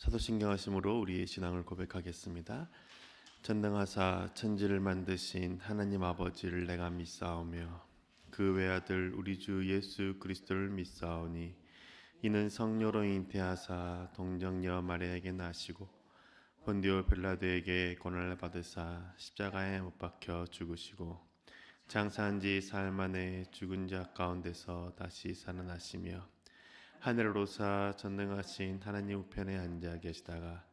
사도신경하심으로 우리의 신앙을 고백하겠습니다. 전능하사 천지를 만드신 하나님 아버지를 내가 믿사오며 그 외아들 우리 주 예수 그리스도를 믿사오니 이는 성령으로 잉태하사 동정녀 마리아에게 나시고 본디오 빌라도에게 고난을 받으사 십자가에 못 박혀 죽으시고 장사한 지 사흘 만에 죽은 자 가운데서 다시 살아나시며 하늘을 오사 전능하신 하나님 우편에 앉아 계시다가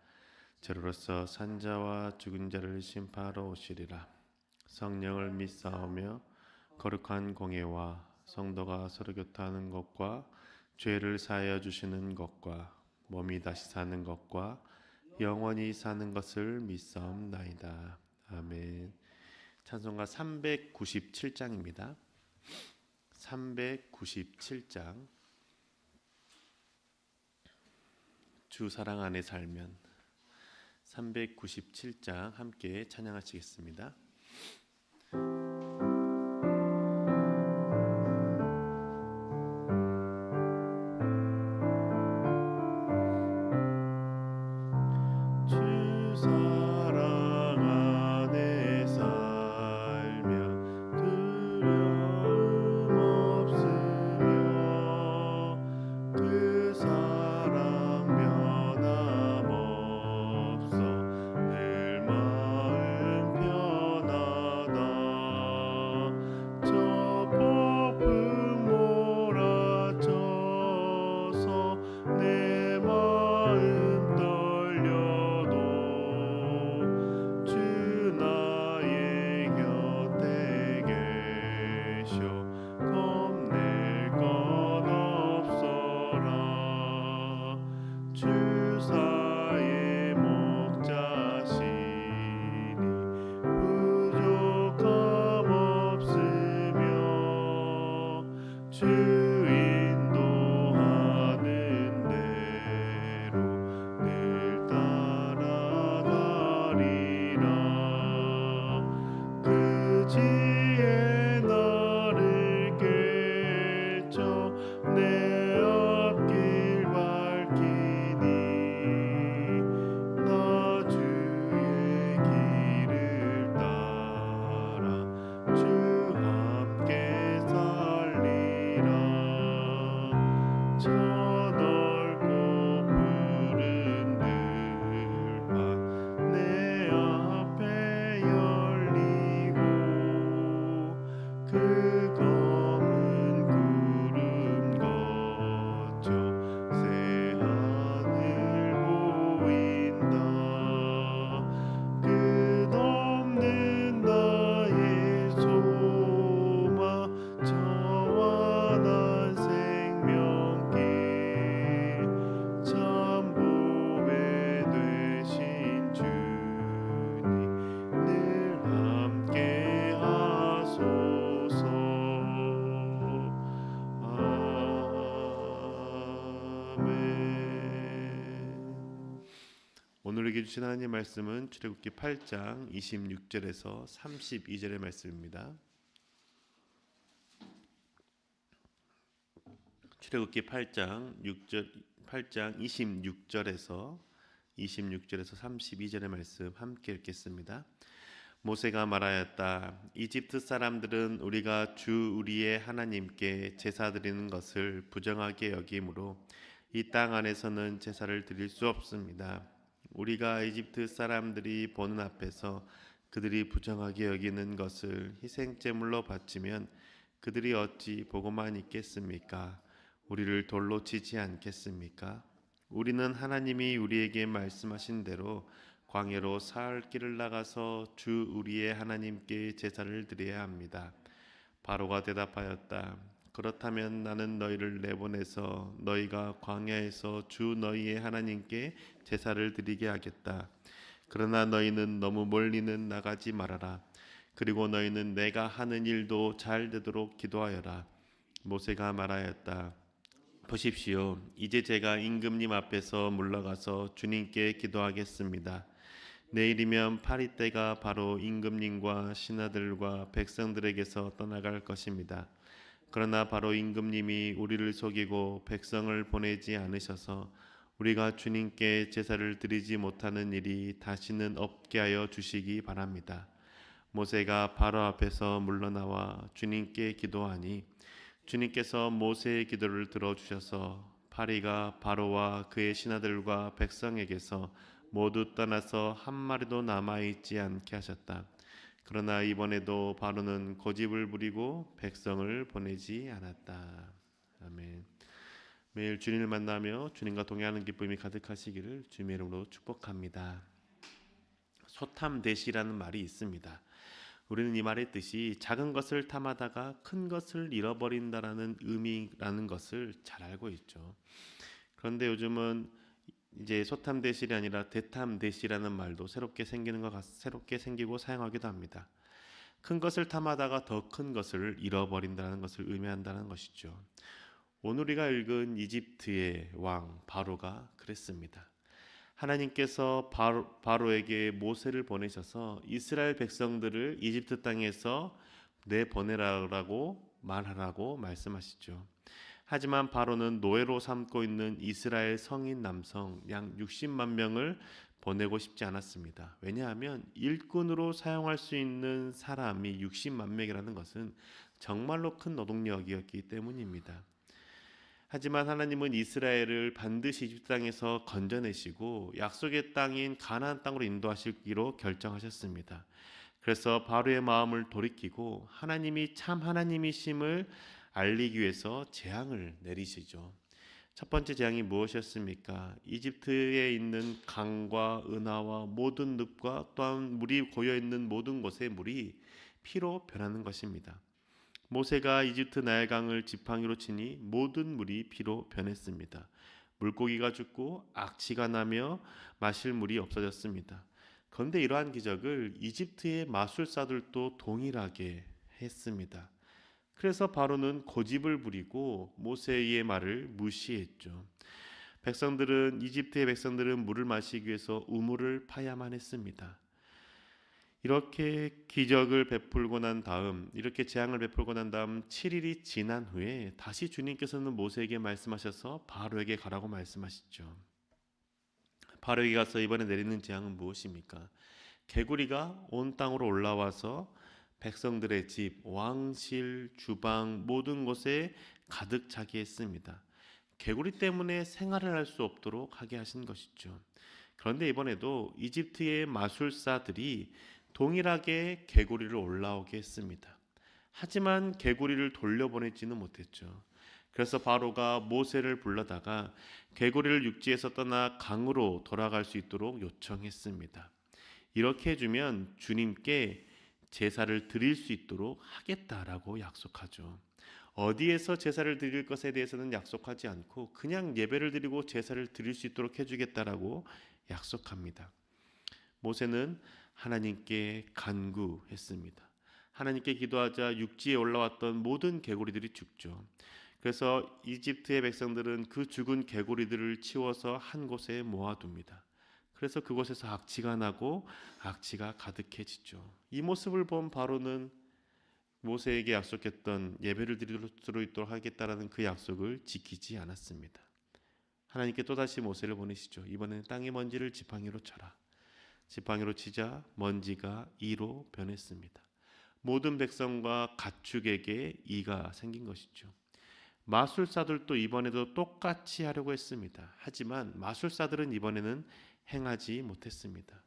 저로서 산자와 죽은 자를 심판하러 오시리라. 성령을 믿사오며 거룩한 공예와 성도가 서로 교통하는 것과 죄를 사하여 주시는 것과 몸이 다시 사는 것과 영원히 사는 것을 믿사옵나이다. 아멘. 찬송가 397장입니다. 397장 주 사랑 안에 살면 397장 함께 찬양하시겠습니다. 주 사랑 안에 살면 두려움 없으며 그 사랑 변함없어 늘 마음 편하다. 저 폭풍 몰아쳐서 내 마음 떨려도 주 나의 곁에 계셔 겁낼 것 없어라. 주사의 목자시니 부족함 없으며 주 인도하는 대로 늘 따라가리라. 그 지혜 나를 깨쳐 내 앞길 밝히니 나 주의 길을 따라 주 함께 살리라. 저 넓고 푸른 들판 내 앞에 열리고 그 검은 구름 거쳐 새 하늘 보인다. 끝없는 나의 소망 저 환한 생명길 참 보배 되신 주님 늘 함께 하소서. 아멘. 오늘에게 주신 하나님 말씀은 출애굽기 8장 26절에서 32절의 말씀입니다. 출애굽기 8장 26절에서 32절의 말씀 함께 읽겠습니다. 모세가 말하였다. 이집트 사람들은 우리가 주 우리의 하나님께 제사 드리는 것을 부정하게 여기므로 이 땅 안에서는 제사를 드릴 수 없습니다. 우리가 이집트 사람들이 보는 앞에서 그들이 부정하게 여기는 것을 희생제물로 바치면 그들이 어찌 보고만 있겠습니까? 우리를 돌로 치지 않겠습니까? 우리는 하나님이 우리에게 말씀하신 대로 광야로 사흘 길을 나가서 주 우리의 하나님께 제사를 드려야 합니다. 바로가 대답하였다. 그렇다면 나는 너희를 내보내서 너희가 광야에서 주 너희의 하나님께 제사를 드리게 하겠다. 그러나 너희는 너무 멀리는 나가지 말아라. 그리고 너희는 내가 하는 일도 잘 되도록 기도하여라. 모세가 말하였다. 보십시오. 이제 제가 임금님 앞에서 물러가서 주님께 기도하겠습니다. 내일이면 파리떼가 바로 임금님과 신하들과 백성들에게서 떠나갈 것입니다. 그러나 바로 임금님이 우리를 속이고 백성을 보내지 않으셔서 우리가 주님께 제사를 드리지 못하는 일이 다시는 없게 하여 주시기 바랍니다. 모세가 바로 앞에서 물러나와 주님께 기도하니 주님께서 모세의 기도를 들어주셔서 파리가 바로와 그의 신하들과 백성에게서 모두 떠나서 한 마리도 남아있지 않게 하셨다. 그러나 이번에도 바로는 고집을 부리고 백성을 보내지 않았다. 아멘. 매일 주님을 만나며 주님과 동행하는 기쁨이 가득하시기를 주님의 이름으로 축복합니다. 소탐대시라는 말이 있습니다. 우리는 이 말의 뜻이 작은 것을 탐하다가 큰 것을 잃어버린다라는 의미라는 것을 잘 알고 있죠. 그런데 요즘은 이제 소탐대실이 아니라 대탐대시라는 말도 새롭게 생기고 사용하기도 합니다. 큰 것을 탐하다가 더 큰 것을 잃어버린다는 것을 의미한다는 것이죠. 오늘 우리가 읽은 이집트의 왕 바로가 그랬습니다. 하나님께서 바로에게 모세를 보내셔서 이스라엘 백성들을 이집트 땅에서 내보내라고 말하라고 말씀하시죠. 하지만 바로는 노예로 삼고 있는 이스라엘 성인 남성 약 60만 명을 보내고 싶지 않았습니다. 왜냐하면 일꾼으로 사용할 수 있는 사람이 60만 명이라는 것은 정말로 큰 노동력이었기 때문입니다. 하지만 하나님은 이스라엘을 반드시 이집트 땅에서 건져내시고 약속의 땅인 가나안 땅으로 인도하시기로 결정하셨습니다. 그래서 바로의 마음을 돌이키고 하나님이 참 하나님이심을 알리기 위해서 재앙을 내리시죠. 첫 번째 재앙이 무엇이었습니까? 이집트에 있는 강과 은하와 모든 늪과 또한 물이 고여 있는 모든 곳의 물이 피로 변하는 것입니다. 모세가 이집트 나일강을 지팡이로 치니 모든 물이 피로 변했습니다. 물고기가 죽고 악취가 나며 마실 물이 없어졌습니다. 그런데 이러한 기적을 이집트의 마술사들도 동일하게 했습니다. 그래서 바로는 고집을 부리고 모세의 말을 무시했죠. 이집트의 백성들은 물을 마시기 위해서 우물을 파야만 했습니다. 이렇게 기적을 베풀고 난 다음, 이렇게 재앙을 베풀고 난 다음 7일이 지난 후에 다시 주님께서는 모세에게 말씀하셔서 바로에게 가라고 말씀하시죠. 바로에게 가서 이번에 내리는 재앙은 무엇입니까? 개구리가 온 땅으로 올라와서 백성들의 집, 왕실, 주방 모든 곳에 가득 차게 했습니다. 개구리 때문에 생활을 할 수 없도록 하게 하신 것이죠. 그런데 이번에도 이집트의 마술사들이 동일하게 개구리를 올라오게 했습니다. 하지만 개구리를 돌려보내지는 못했죠. 그래서 바로가 모세를 불러다가 개구리를 육지에서 떠나 강으로 돌아갈 수 있도록 요청했습니다. 이렇게 해주면 주님께 제사를 드릴 수 있도록 하겠다라고 약속하죠. 어디에서 제사를 드릴 것에 대해서는 약속하지 않고 그냥 예배를 드리고 제사를 드릴 수 있도록 해주겠다라고 약속합니다. 모세는 하나님께 간구했습니다. 하나님께 기도하자 육지에 올라왔던 모든 개구리들이 죽죠. 그래서 이집트의 백성들은 그 죽은 개구리들을 치워서 한 곳에 모아둡니다. 그래서 그곳에서 악취가 나고 악취가 가득해지죠. 이 모습을 본 바로는 모세에게 약속했던 예배를 드릴 수 있도록 하겠다라는 그 약속을 지키지 않았습니다. 하나님께 또다시 모세를 보내시죠. 이번에는 땅의 먼지를 지팡이로 쳐라. 지팡이로 치자 먼지가 이로 변했습니다. 모든 백성과 가축에게 이가 생긴 것이죠. 마술사들도 이번에도 똑같이 하려고 했습니다. 하지만 마술사들은 이번에는 행하지 못했습니다.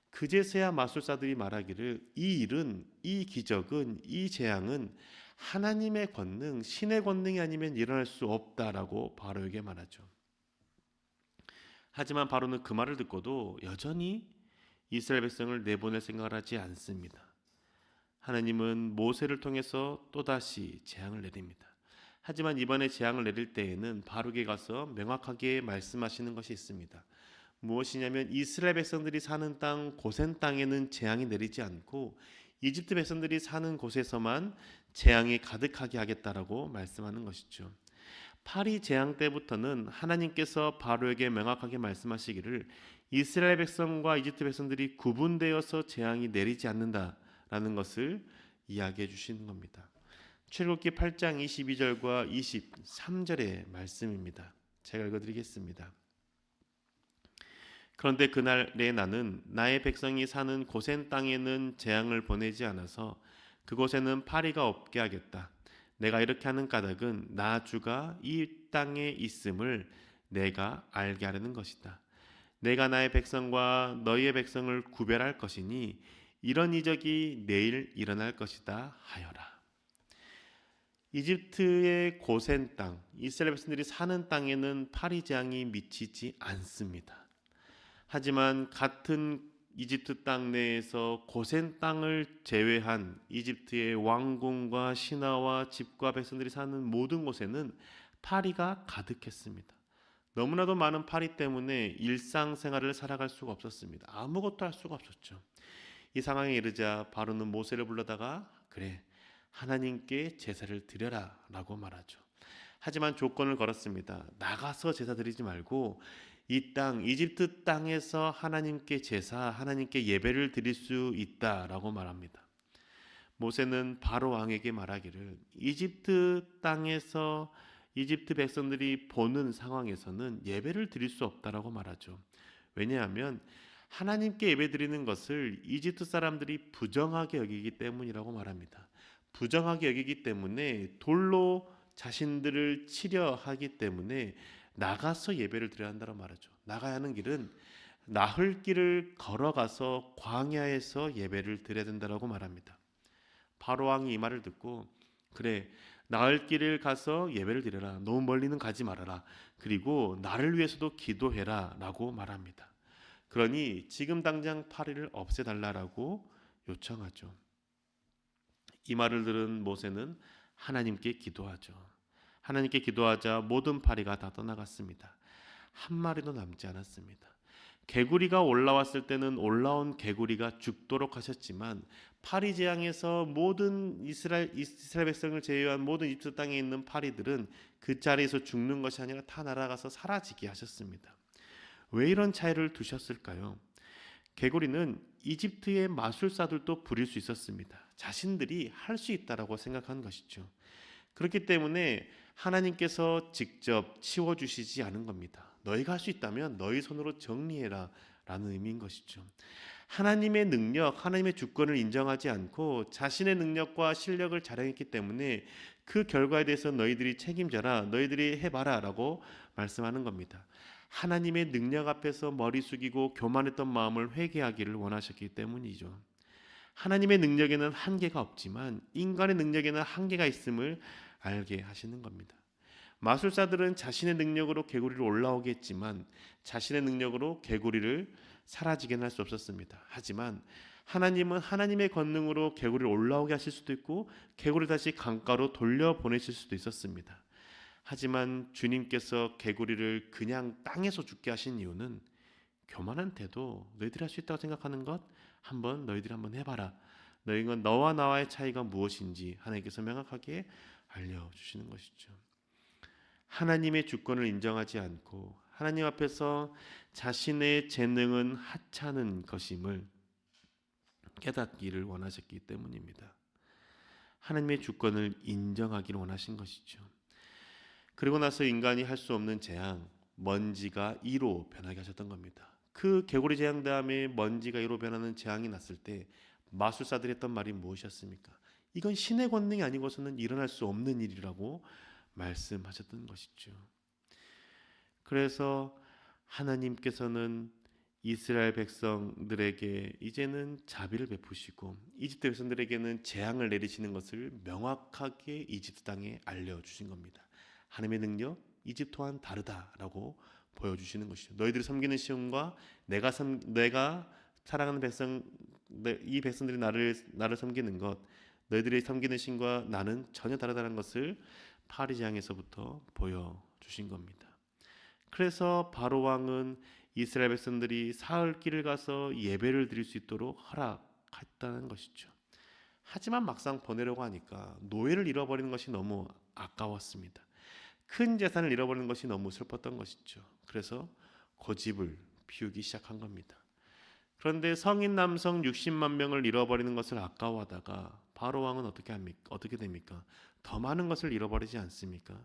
그제서야 마술사들이 말하기를 이 일은, 이 기적은, 이 재앙은 하나님의 권능, 신의 권능이 아니면 일어날 수 없다라고 바로에게 말하죠. 하지만 바로는 그 말을 듣고도 여전히 이스라엘 백성을 내보낼 생각을 하지 않습니다. 하나님은 모세를 통해서 또다시 재앙을 내립니다. 하지만 이번에 재앙을 내릴 때에는 바로에게 가서 명확하게 말씀하시는 것이 있습니다. 무엇이냐면 이스라엘 백성들이 사는 땅 고센 땅에는 재앙이 내리지 않고 이집트 백성들이 사는 곳에서만 재앙이 가득하게 하겠다라고 말씀하는 것이죠. 파리 재앙 때부터는 하나님께서 바로에게 명확하게 말씀하시기를 이스라엘 백성과 이집트 백성들이 구분되어서 재앙이 내리지 않는다라는 것을 이야기해 주시는 겁니다. 출애굽기 8장 22절과 23절의 말씀입니다. 제가 읽어드리겠습니다. 그런데 그날에 나는 나의 백성이 사는 고센 땅에는 재앙을 보내지 않아서 그곳에는 파리가 없게 하겠다. 내가 이렇게 하는 까닭은 나 주가 이 땅에 있음을 내가 알게 하려는 것이다. 내가 나의 백성과 너희의 백성을 구별할 것이니 이런 이적이 내일 일어날 것이다 하여라. 이집트의 고센 땅, 이스라엘 백성들이 사는 땅에는 파리 재앙이 미치지 않습니다. 하지만 같은 이집트 땅 내에서 고센 땅을 제외한 이집트의 왕궁과 신하와 집과 백성들이 사는 모든 곳에는 파리가 가득했습니다. 너무나도 많은 파리 때문에 일상생활을 살아갈 수가 없었습니다. 아무것도 할 수가 없었죠. 이 상황에 이르자 바로는 모세를 불러다가 그래 하나님께 제사를 드려라 라고 말하죠. 하지만 조건을 걸었습니다. 나가서 제사 드리지 말고 이 땅 이집트 땅에서 하나님께 제사 하나님께 예배를 드릴 수 있다라고 말합니다. 모세는 바로 왕에게 말하기를 이집트 땅에서 이집트 백성들이 보는 상황에서는 예배를 드릴 수 없다라고 말하죠. 왜냐하면 하나님께 예배 드리는 것을 이집트 사람들이 부정하게 여기기 때문이라고 말합니다. 부정하게 여기기 때문에 돌로 자신들을 치려 하기 때문에 나가서 예배를 드려야 한다고 말하죠. 나가야 하는 길은 나흘 길을 걸어가서 광야에서 예배를 드려야 된다고 말합니다. 바로 왕이 이 말을 듣고 그래 나흘 길을 가서 예배를 드려라. 너무 멀리는 가지 말아라. 그리고 나를 위해서도 기도해라 라고 말합니다. 그러니 지금 당장 파리를 없애달라고 요청하죠. 이 말을 들은 모세는 하나님께 기도하죠. 하나님께 기도하자 모든 파리가 다 떠나갔습니다. 한 마리도 남지 않았습니다. 개구리가 올라왔을 때는 올라온 개구리가 죽도록 하셨지만 파리 재앙에서 모든 이스라엘 백성을 제외한 모든 이집트 땅에 있는 파리들은 그 자리에서 죽는 것이 아니라 다 날아가서 사라지게 하셨습니다. 왜 이런 차이를 두셨을까요? 개구리는 이집트의 마술사들도 부릴 수 있었습니다. 자신들이 할 수 있다라고 생각한 것이죠. 그렇기 때문에 하나님께서 직접 치워주시지 않은 겁니다. 너희가 할 수 있다면 너희 손으로 정리해라 라는 의미인 것이죠. 하나님의 능력, 하나님의 주권을 인정하지 않고 자신의 능력과 실력을 자랑했기 때문에 그 결과에 대해서 너희들이 책임져라, 너희들이 해봐라 라고 말씀하는 겁니다. 하나님의 능력 앞에서 머리 숙이고 교만했던 마음을 회개하기를 원하셨기 때문이죠. 하나님의 능력에는 한계가 없지만 인간의 능력에는 한계가 있음을 알게 하시는 겁니다. 마술사들은 자신의 능력으로 개구리를 올라오게 했지만 자신의 능력으로 개구리를 사라지게 할 수 없었습니다. 하지만 하나님은 하나님의 권능으로 개구리를 올라오게 하실 수도 있고 개구리를 다시 강가로 돌려보내실 수도 있었습니다. 하지만 주님께서 개구리를 그냥 땅에서 죽게 하신 이유는 교만한 태도, 너희들이 할 수 있다고 생각하는 것 너희들이 한번 해봐라. 너와 나와의 차이가 무엇인지 하나님께서 명확하게 알려주시는 것이죠. 하나님의 주권을 인정하지 않고 하나님 앞에서 자신의 재능은 하찮은 것임을 깨닫기를 원하셨기 때문입니다. 하나님의 주권을 인정하기를 원하신 것이죠. 그리고 나서 인간이 할 수 없는 재앙, 먼지가 이로 변하게 하셨던 겁니다. 그 개구리 재앙 다음에 먼지가 이로 변하는 재앙이 났을 때 마술사들이 했던 말이 무엇이었습니까? 이건 신의 권능이 아니고서는 일어날 수 없는 일이라고 말씀하셨던 것이죠. 그래서 하나님께서는 이스라엘 백성들에게 이제는 자비를 베푸시고 이집트 백성들에게는 재앙을 내리시는 것을 명확하게 이집트 땅에 알려주신 겁니다. 하나님의 능력 이집트와는 다르다라고 보여주시는 것이죠. 너희들이 섬기는 시온과 내가 사랑하는 백성, 이 백성들이 나를 섬기는 것, 너희들이 섬기는 신과 나는 전혀 다르다는 것을 파리 재앙에서부터 보여주신 겁니다. 그래서 바로 왕은 이스라엘 백성들이 사흘 길을 가서 예배를 드릴 수 있도록 허락했다는 것이죠. 하지만 막상 보내려고 하니까 노예를 잃어버리는 것이 너무 아까웠습니다. 큰 재산을 잃어버리는 것이 너무 슬펐던 것이죠. 그래서 고집을 피우기 시작한 겁니다. 그런데 성인 남성 60만 명을 잃어버리는 것을 아까워하다가 바로 왕은 어떻게 됩니까? 더 많은 것을 잃어버리지 않습니까?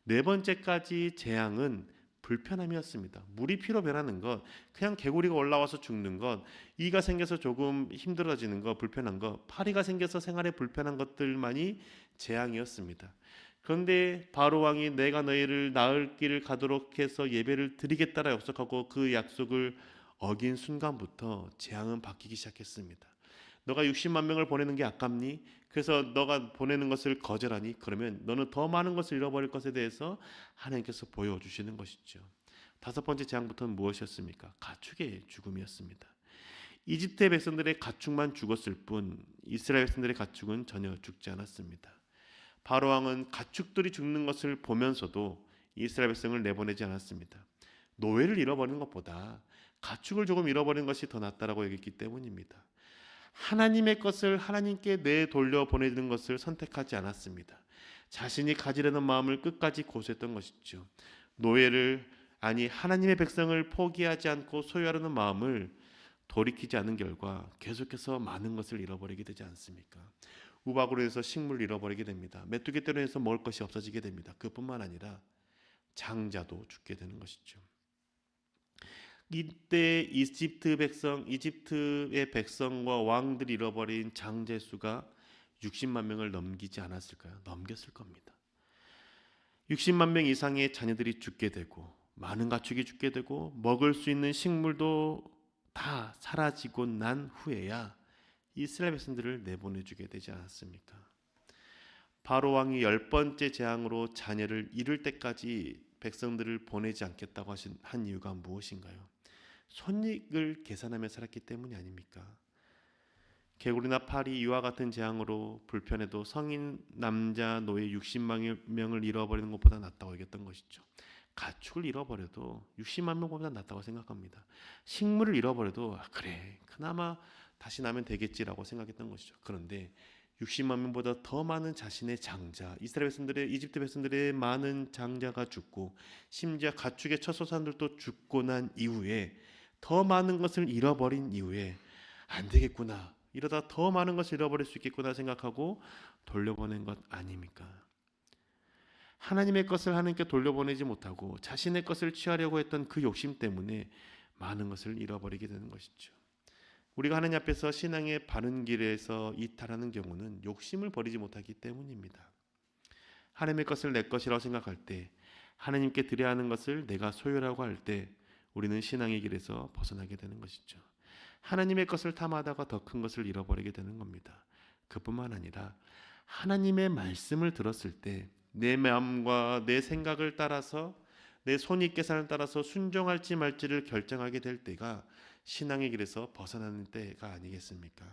네 번째까지 재앙은 불편함이었습니다. 물이 피로 변하는 것, 그냥 개구리가 올라와서 죽는 것, 이가 생겨서 조금 힘들어지는 것, 불편한 것, 파리가 생겨서 생활에 불편한 것들만이 재앙이었습니다. 그런데 바로 왕이 내가 너희를 나을 길을 가도록 해서 예배를 드리겠다라 약속하고 그 약속을 어긴 순간부터 재앙은 바뀌기 시작했습니다. 너가 60만 명을 보내는 게 아깝니? 그래서 너가 보내는 것을 거절하니? 그러면 너는 더 많은 것을 잃어버릴 것에 대해서 하나님께서 보여주시는 것이죠. 다섯 번째 재앙부터는 무엇이었습니까? 가축의 죽음이었습니다. 이집트의 백성들의 가축만 죽었을 뿐 이스라엘 백성들의 가축은 전혀 죽지 않았습니다. 바로 왕은 가축들이 죽는 것을 보면서도 이스라엘 백성을 내보내지 않았습니다. 노예를 잃어버리는 것보다 가축을 조금 잃어버리는 것이 더 낫다라고 여겼기 때문입니다. 하나님의 것을 하나님께 내돌려 보내는 것을 선택하지 않았습니다. 자신이 가지려는 마음을 끝까지 고수했던 것이죠. 노예를 아니 하나님의 백성을 포기하지 않고 소유하려는 마음을 돌이키지 않은 결과 계속해서 많은 것을 잃어버리게 되지 않습니까? 우박으로 해서 식물을 잃어버리게 됩니다. 메뚜기떼로 해서 먹을 것이 없어지게 됩니다. 그뿐만 아니라 장자도 죽게 되는 것이죠. 이때 이집트의 백성과 왕들이 잃어버린 장제 수가 60만 명을 넘기지 않았을까요? 넘겼을 겁니다. 60만 명 이상의 자녀들이 죽게 되고 많은 가축이 죽게 되고 먹을 수 있는 식물도 다 사라지고 난 후에야 이스라엘 백성들을 내보내주게 되지 않았습니까? 바로 왕이 10번째 재앙으로 자녀를 잃을 때까지 백성들을 보내지 않겠다고 한 이유가 무엇인가요? 손익을 계산하며 살았기 때문이 아닙니까? 개구리나 파리 이와 같은 재앙으로 불편해도 성인 남자 노예 60만 명을 잃어버리는 것보다 낫다고 여겼던 것이죠. 가축을 잃어버려도 60만 명보다 낫다고 생각합니다. 식물을 잃어버려도 그래 그나마 다시 나면 되겠지라고 생각했던 것이죠. 그런데 60만 명보다 더 많은 자신의 장자, 이스라엘 백성들의 이집트 백성들의 많은 장자가 죽고 심지어 가축의 첫 소산들도 죽고 난 이후에 더 많은 것을 잃어버린 이후에 안 되겠구나. 이러다 더 많은 것을 잃어버릴 수 있겠구나 생각하고 돌려보낸 것 아닙니까? 하나님의 것을 하나님께 돌려보내지 못하고 자신의 것을 취하려고 했던 그 욕심 때문에 많은 것을 잃어버리게 되는 것이죠. 우리가 하나님 앞에서 신앙의 바른 길에서 이탈하는 경우는 욕심을 버리지 못하기 때문입니다. 하나님의 것을 내 것이라고 생각할 때, 하나님께 드려야 하는 것을 내가 소유라고 할 때 우리는 신앙의 길에서 벗어나게 되는 것이죠. 하나님의 것을 탐하다가 더 큰 것을 잃어버리게 되는 겁니다. 그뿐만 아니라 하나님의 말씀을 들었을 때 내 마음과 내 생각을 따라서 내 손익계산을 따라서 순종할지 말지를 결정하게 될 때가 신앙의 길에서 벗어나는 때가 아니겠습니까?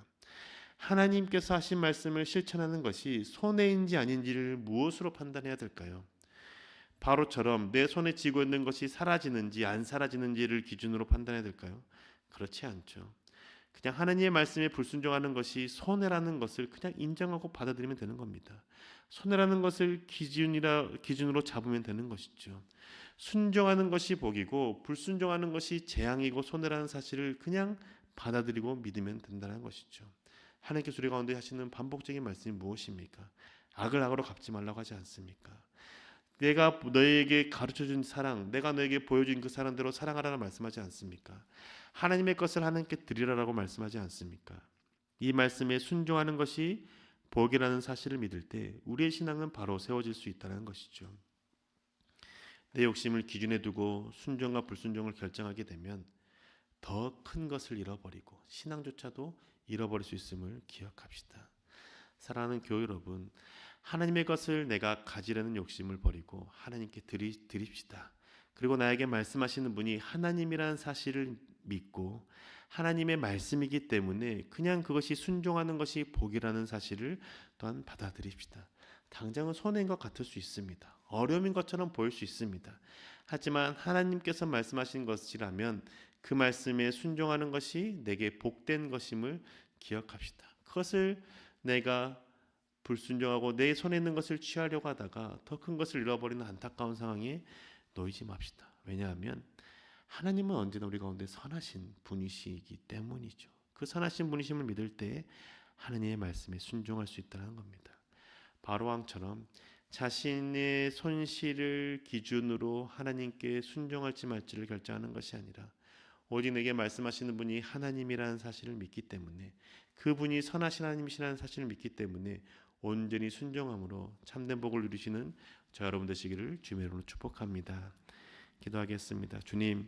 하나님께서 하신 말씀을 실천하는 것이 손해인지 아닌지를 무엇으로 판단해야 될까요? 바로처럼 내 손에 쥐고 있는 것이 사라지는지 안 사라지는지를 기준으로 판단해야 될까요? 그렇지 않죠. 그냥 하나님의 말씀에 불순종하는 것이 손해라는 것을 그냥 인정하고 받아들이면 되는 겁니다. 손해라는 것을 기준으로 잡으면 되는 것이죠. 순종하는 것이 복이고 불순종하는 것이 재앙이고 손해라는 사실을 그냥 받아들이고 믿으면 된다는 것이죠. 하나님께서 우리 가운데 하시는 반복적인 말씀이 무엇입니까? 악을 악으로 갚지 말라고 하지 않습니까? 내가 너에게 가르쳐준 사랑, 내가 너에게 보여준 그 사랑대로 사랑하라고 말씀하지 않습니까? 하나님의 것을 하나님께 드리라고 말씀하지 않습니까? 이 말씀에 순종하는 것이 복이라는 사실을 믿을 때 우리의 신앙은 바로 세워질 수 있다는 것이죠. 내 욕심을 기준에 두고 순종과 불순종을 결정하게 되면 더 큰 것을 잃어버리고 신앙조차도 잃어버릴 수 있음을 기억합시다. 사랑하는 교회 여러분, 하나님의 것을 내가 가지려는 욕심을 버리고 하나님께 드립시다. 그리고 나에게 말씀하시는 분이 하나님이라는 사실을 믿고 하나님의 말씀이기 때문에 그냥 그것이 순종하는 것이 복이라는 사실을 또한 받아들입시다. 당장은 손해인 것 같을 수 있습니다. 어려움인 것처럼 보일 수 있습니다. 하지만 하나님께서 말씀하신 것이라면 그 말씀에 순종하는 것이 내게 복된 것임을 기억합시다. 그것을 내가 불순종하고 내 손에 있는 것을 취하려고 하다가 더 큰 것을 잃어버리는 안타까운 상황에 놓이지 맙시다. 왜냐하면 하나님은 언제나 우리 가운데 선하신 분이시기 때문이죠. 그 선하신 분이심을 믿을 때 하나님의 말씀에 순종할 수 있다는 겁니다. 바로왕처럼 자신의 손실을 기준으로 하나님께 순종할지 말지를 결정하는 것이 아니라 오직 내게 말씀하시는 분이 하나님이라는 사실을 믿기 때문에, 그분이 선하신 하나님이시라는 사실을 믿기 때문에 온전히 순종함으로 참된 복을 누리시는 저 여러분 되시기를 주님의 이름으로 축복합니다. 기도하겠습니다. 주님,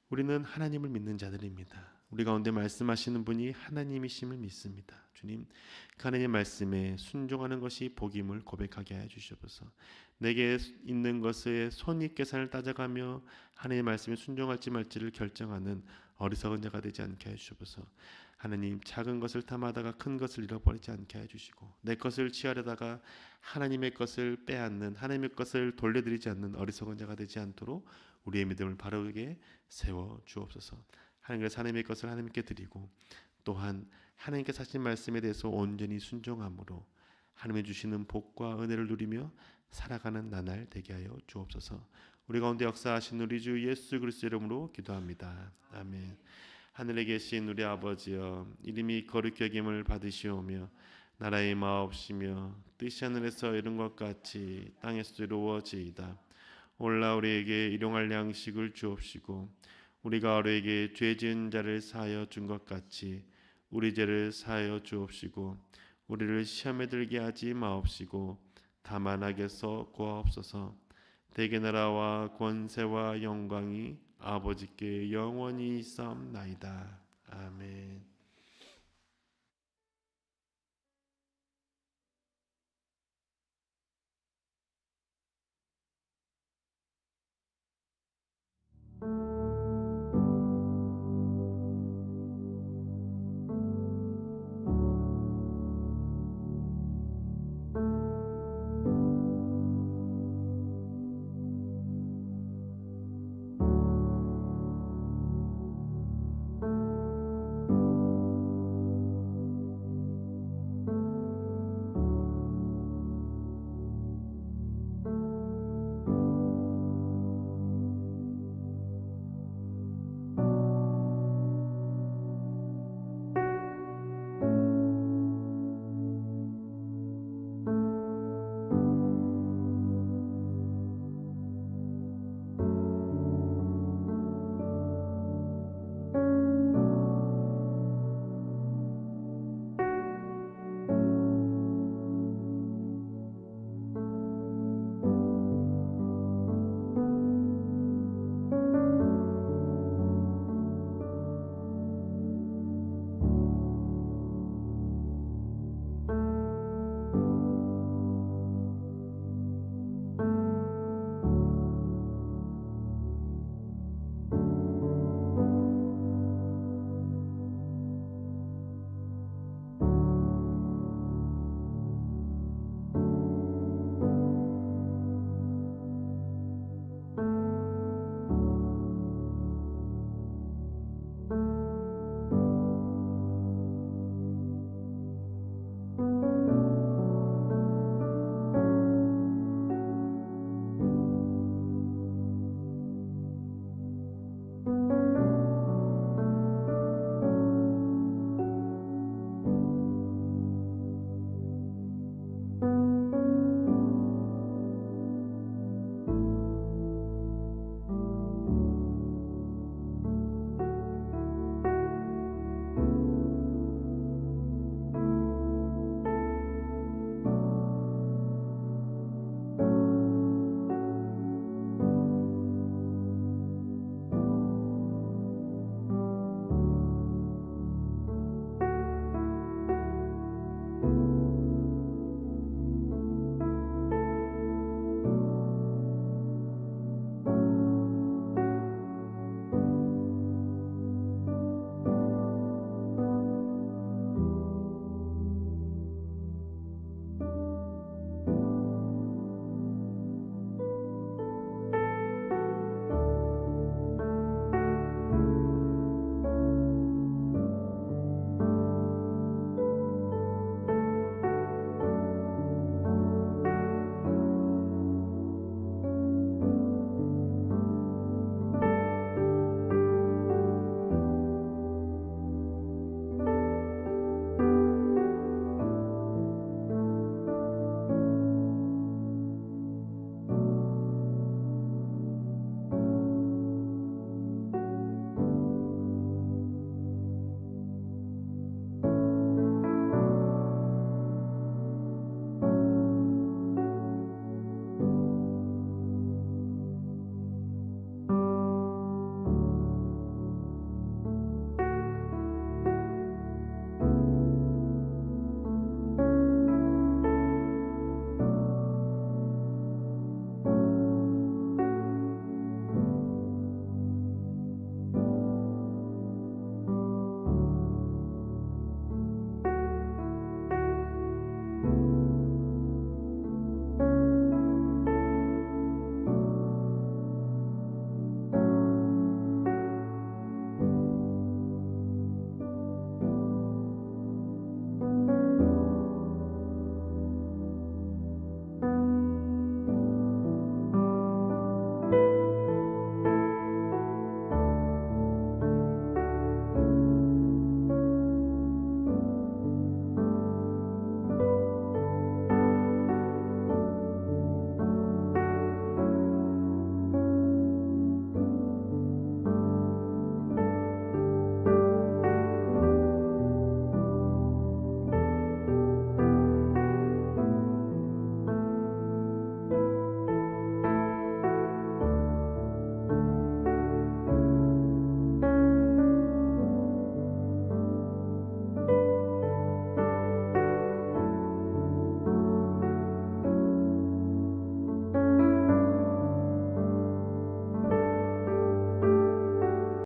우리는 하나님을 믿는 자들입니다. 우리 가운데 말씀하시는 분이 하나님이심을 믿습니다. 주님, 그 하나님의 말씀에 순종하는 것이 복임을 고백하게 하여 주시옵소서. 내게 있는 것에 손익계산을 따져가며 하나님의 말씀에 순종할지 말지를 결정하는 어리석은 자가 되지 않게 하여 주시옵소서. 하나님, 작은 것을 탐하다가 큰 것을 잃어버리지 않게 하여 주시고, 내 것을 취하려다가 하나님의 것을 빼앗는, 하나님의 것을 돌려드리지 않는 어리석은 자가 되지 않도록 우리의 믿음을 바르게 세워 주옵소서. 하나님께서 하나님의 것을 하나님께 드리고, 또한 하나님께서 하신 말씀에 대해서 온전히 순종함으로 하나님이 주시는 복과 은혜를 누리며 살아가는 나날 되게 하여 주옵소서. 우리 가운데 역사하신 우리 주 예수 그리스도 이름으로 기도합니다. 아멘. 하늘에 계신 우리 아버지여, 이름이 거룩히 여김을 받으시오며 나라의 마옵시며 뜻이 하늘에서 이룬 것 같이 땅에서도 이루어지이다. 오늘날 우리에게 일용할 양식을 주옵시고, 우리가 우리에게 죄 지은 자를 사하여 준 것 같이 우리 죄를 사하여 주옵시고, 우리를 시험에 들게 하지 마옵시고 다만 악에서 구하옵소서. 대개 나라와 권세와 영광이 아버지께 영원히 있사옵나이다. 아멘.